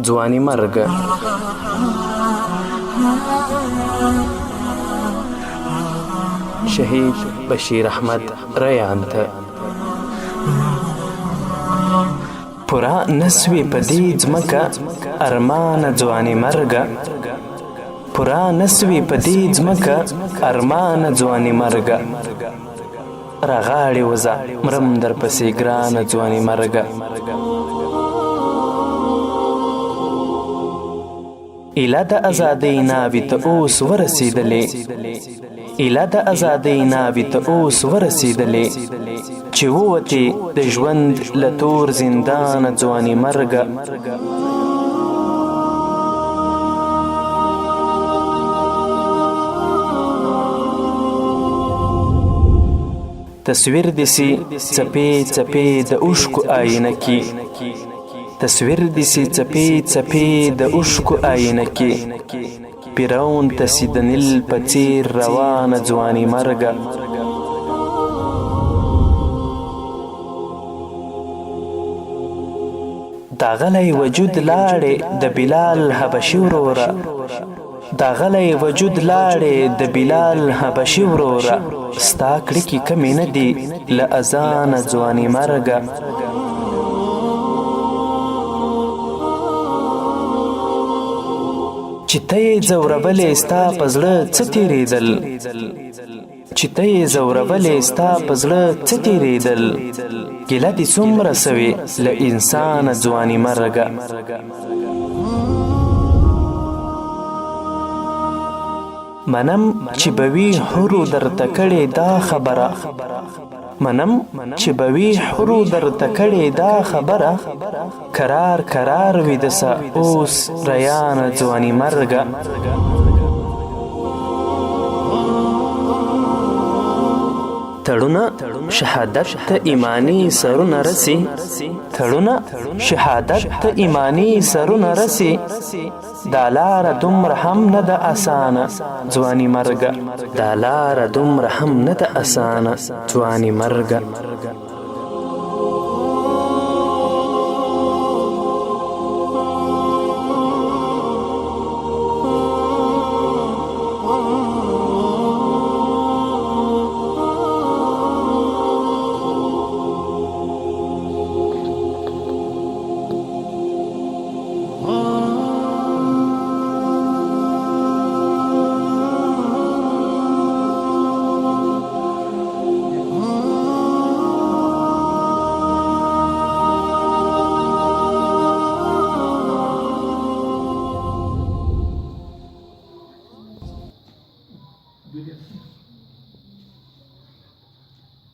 ځواني مرګ. شهید بشیر احمد ریان ته پورا نسوي په دې ځمکه ارمان ځواني مرګه، پورا نسوي په دې ځمکه ارمان ځواني مرګه، راغاړې وزه مرم در پسې ګرانه ځواني مرګه. ایله د ازادۍ ناوې ته اوس ورسېدلې، ایله د ازادۍ ناوې ته اوس ورسېدلې، چې ووتې د ژوند له تور زندانه ځواني مرګه. تصویر دې سي څپې څپې د اوښکو آینه کې، تصویر دې سي څپې څپې د اوښکو آینه کې، پیرون ته سي د نیل په څېر روانه ځواني مرګه. داغلی وجود لاړې د بلال حبشي وروره، داغلی وجود لاړې د بلال حبشي وروره، ستا کړکې کمې نه دي له اذانه ځواني مرګه. چې ته یې ځورولې ستا په زړه څه تېرېدل، چې ته یې ځورولې ستا په زړه څه تېرېدل، ګیله دې څومره سوې له انسانه ځواني مرګه. منم چې به وي حرو درته کړې دا خبره، منم چې به وي حرو درته کړې دا خبره، کرار کرار ویده سه اوس ریانه ځواني مرګه. تړونه شهادت ته ایمانی سرونه رسي، تړونه شهادت ته ایمانی سرونه رسي، دا لاره دومره هم نه ده اسانه ځواني مرګه، دا لاره دومره هم نه ده اسانه ځواني مرګه.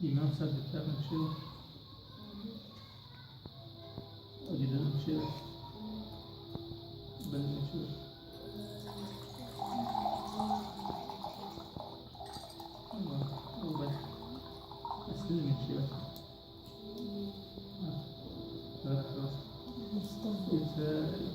Imam sabe o que aconteceu? O que aconteceu? O que aconteceu? It's